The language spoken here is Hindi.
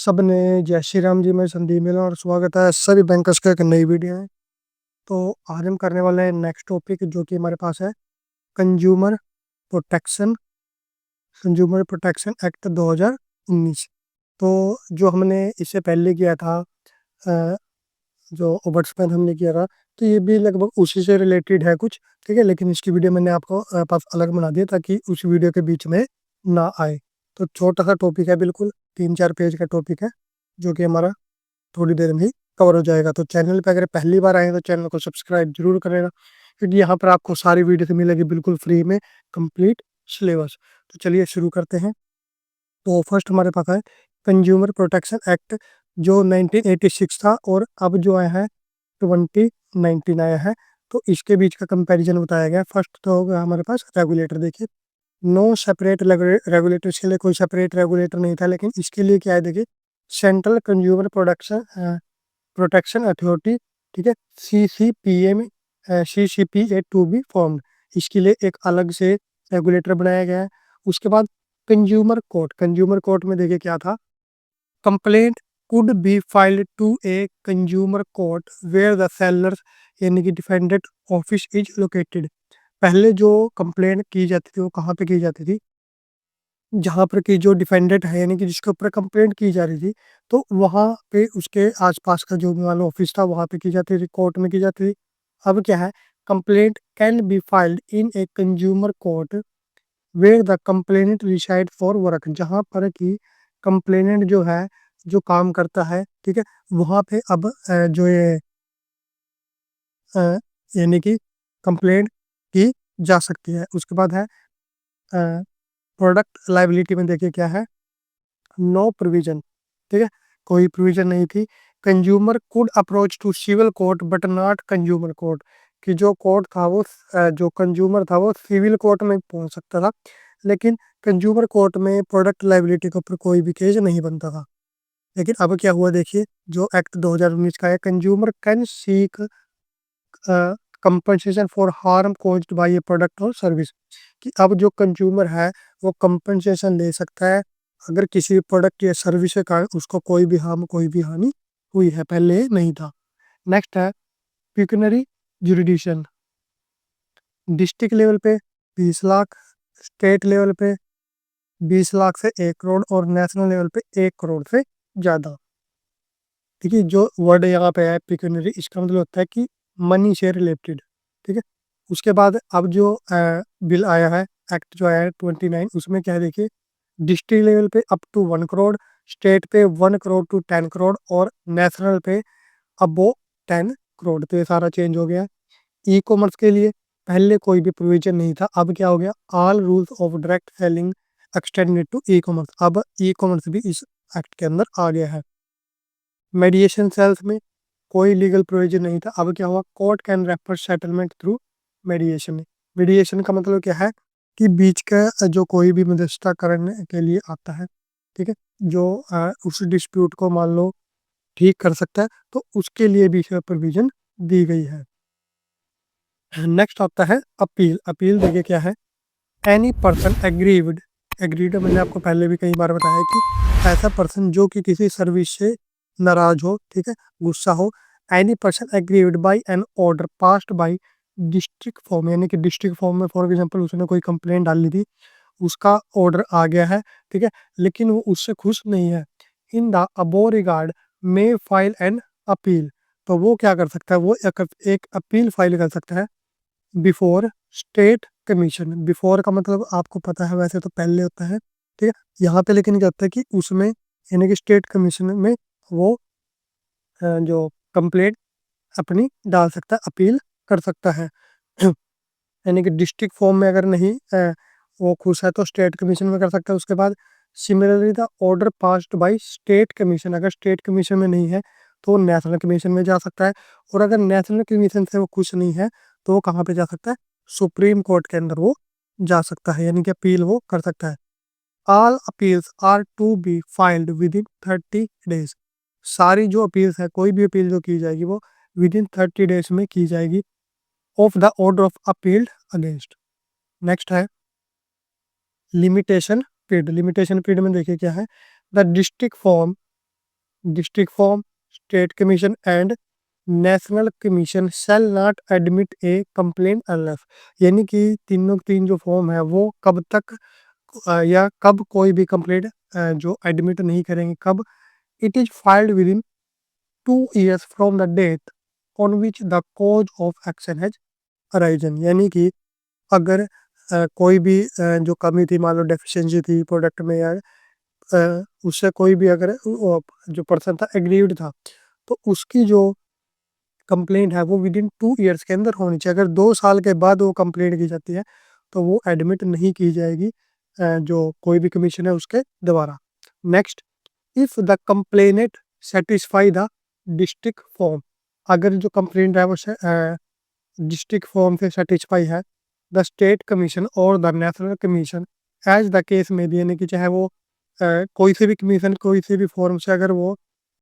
सबने जय श्री राम जी। मैं संदीप मिला और स्वागत है सभी बैंकर्स का एक नई वीडियो है। तो आज हम करने वाले हैं नेक्स्ट टॉपिक जो कि हमारे पास है consumer protection consumer protection act 2019। तो जो हमने इससे पहले किया था, अ, जो ओबट्समैन हमने किया था, तो ये भी लगभग उसी से रिलेटेड है कुछ। ठीक है, लेकिन इसकी वीडियो मैंने आपको पास अलग बना दिया ताकि उस वीडियो के बीच में ना आए। तो छोटा सा टॉपिक है, बिल्कुल 3-4 पेज का टॉपिक है जो कि हमारा थोड़ी देर में ही कवर हो जाएगा। तो चैनल पे अगर पहली बार आए तो चैनल को सब्सक्राइब जरूर करेगा, क्योंकि यहाँ पर आपको सारी वीडियो मिलेगी बिल्कुल फ्री में, कंप्लीट सिलेबस। तो चलिए शुरू करते हैं। तो फर्स्ट हमारे पास है कंज्यूमर प्रोटेक्शन एक्ट, जो 1986 था और अब जो आया है 2019 आया है। तो इसके बीच का कंपैरिजन बताया गया। फर्स्ट तो होगा हमारे पास रेगुलेटर। देखिए, नो सेपरेट रेगुलेटर, इसके लिए कोई सेपरेट रेगुलेटर नहीं था, लेकिन इसके लिए क्या है, देखिए, सेंट्रल कंज्यूमर प्रोटेक्शन अथॉरिटी। ठीक है, CCPA टू बी फॉर्म्ड। इसके लिए एक अलग से रेगुलेटर बनाया गया है। उसके बाद कंज्यूमर कोर्ट में देखिए क्या था, complaint could be filed to a consumer court where the seller यानी कि डिफेंडेंट ऑफिस इज लोकेटेड। पहले जो कंप्लेंट की जाती थी वो कहाँ पे की जाती थी, जहाँ पर कि जो डिफेंडेंट है यानी कि जिसके ऊपर कंप्लेंट की जा रही थी, तो वहाँ पे उसके आसपास का जो भी मान लो ऑफिस था वहाँ पे की जाती थी, कोर्ट में की जाती थी। अब क्या है, complaint can be filed in a consumer court where the complainant reside for work. जहाँ पर कि कंप्लेनेंट जो है, जो काम करता है, ठीक है, वहाँ पे अब जो ये यानी कि कंप्लेंट की जा सकती है। उसके बाद है प्रोडक्ट लाइबिलिटी में देखिए क्या है, नो प्रोविजन। ठीक है, कोई प्रोविजन नहीं थी। Consumer could approach to civil court but not consumer court. कि जो कोर्ट था वो जो कंज्यूमर था वो सिविल कोर्ट में पहुंच सकता था, लेकिन कंज्यूमर कोर्ट में प्रोडक्ट लाइबिलिटी के ऊपर कोई भी केस नहीं बनता था। लेकिन अब क्या हुआ, देखिए, जो एक्ट 2019 का है, consumer can seek compensation for harm caused by A product और सर्विस। कि अब जो कंज्यूमर है वो कंपनसेशन ले सकता है अगर किसी प्रोडक्ट या सर्विस के कारण उसको कोई भी हानि हुई है, पहले नहीं था। नेक्स्ट है पिक्यूनरी जुरिडिक्शन। डिस्ट्रिक्ट लेवल पे 20 लाख, स्टेट लेवल पे 20 लाख से 1 करोड़ और नेशनल लेवल पे 1 करोड़ से ज़्यादा। ठीक है, जो वर्ड यहाँ पे है पिक्यूनरी, इसका मतलब होता है कि मनी से रिलेटेड। ठीक है, उसके बाद अब जो बिल आया है, एक्ट जो आया है 29, उसमें क्या है, देखिए, डिस्ट्रिक्ट लेवल पे अप टू 1 करोड़, स्टेट पे 1 करोड़ टू 10 करोड़ और नेशनल पे अबो 10 करोड़। तो ये सारा चेंज हो गया। ई कॉमर्स के लिए पहले कोई भी प्रोविजन नहीं था, अब क्या हो गया, all rules of direct selling extended to e commerce. अब ई कॉमर्स भी इस एक्ट के अंदर आ गया है। मेडिएशन सेल्स में कोई लीगल प्रोविजन नहीं था, अब क्या हुआ, court can refer settlement through मेडिएशन। मेडिएशन का मतलब क्या है कि बीच का जो कोई भी मध्यस्थता करने के लिए आता है, ठीक है, जो उस डिस्प्यूट को मान लो ठीक कर सकता है, तो उसके लिए भी प्रोविजन दी गई है। नेक्स्ट आता है अपील। अपील देखिए क्या है, एनी पर्सन एग्रीड मैंने आपको पहले भी कई बार बताया कि ऐसा पर्सन जो कि किसी सर्विस से नाराज हो, ठीक है, गुस्सा हो, any person aggrieved by an order passed by district forum. यानी कि डिस्ट्रिक्ट फॉर्म में फॉर एग्जांपल उसने कोई कंप्लेंट डाली थी, उसका ऑर्डर आ गया है, ठीक है, लेकिन वो उससे खुश नहीं है, in the above regard may file an appeal. तो वो क्या कर सकता है, वो एक अपील फाइल कर सकता है बिफोर स्टेट कमीशन। बिफोर का मतलब आपको पता है, वैसे तो पहले होता है, ठीक है, यहाँ पे लेकिन क्या होता है कि उसमें यानी कि स्टेट कमीशन में वो जो कंप्लेंट अपनी डाल सकता है, अपील कर सकता है। यानी कि डिस्ट्रिक्ट फॉर्म में अगर नहीं वो खुश है तो स्टेट कमीशन में कर सकता है। उसके बाद similarly the order passed by state commission, अगर स्टेट कमीशन में नहीं है तो नेशनल कमीशन में जा सकता है। और अगर नेशनल कमीशन से वो खुश नहीं है तो वो कहाँ पे जा सकता है, सुप्रीम कोर्ट के अंदर वो जा सकता है, यानी कि अपील वो कर सकता है। All appeals are to be filed within 30 days. सारी जो अपील्स है, कोई भी अपील जो की जाएगी वो विद इन 30 डेज में की जाएगी of the order of appealed against. Next है लिमिटेशन पीरियड। लिमिटेशन पीरियड में देखिए क्या है, the district form district form, state commission and national commission shall not admit A complaint unless, यानी कि तीनों तीन जो फॉर्म है वो कब तक या कब कोई भी कंप्लेंट जो एडमिट नहीं करेंगे, कब it is filed within 2 years from the date on which the cause of action has arisen, यानी कि अगर कोई भी जो कमी थी, मान लो डेफिशिएंसी थी प्रोडक्ट में, या उससे कोई भी अगर जो पर्सन था एग्रीड था, तो उसकी जो कंप्लेंट है वो विद इन 2 years के अंदर होनी चाहिए। अगर 2 साल के बाद वो कंप्लेंट की जाती है तो वो एडमिट नहीं की जाएगी जो कोई भी कमीशन है उसके द्वारा। Next, if the complainant satisfy the district forum, अगर जो कंप्लेंट है वो डिस्ट्रिक्ट फॉर्म से सेटिस्फाई है, द स्टेट कमीशन और the national commission as the case में भी, यानी कि चाहे वो कोई से भी कमीशन कोई से भी फॉर्म से अगर वो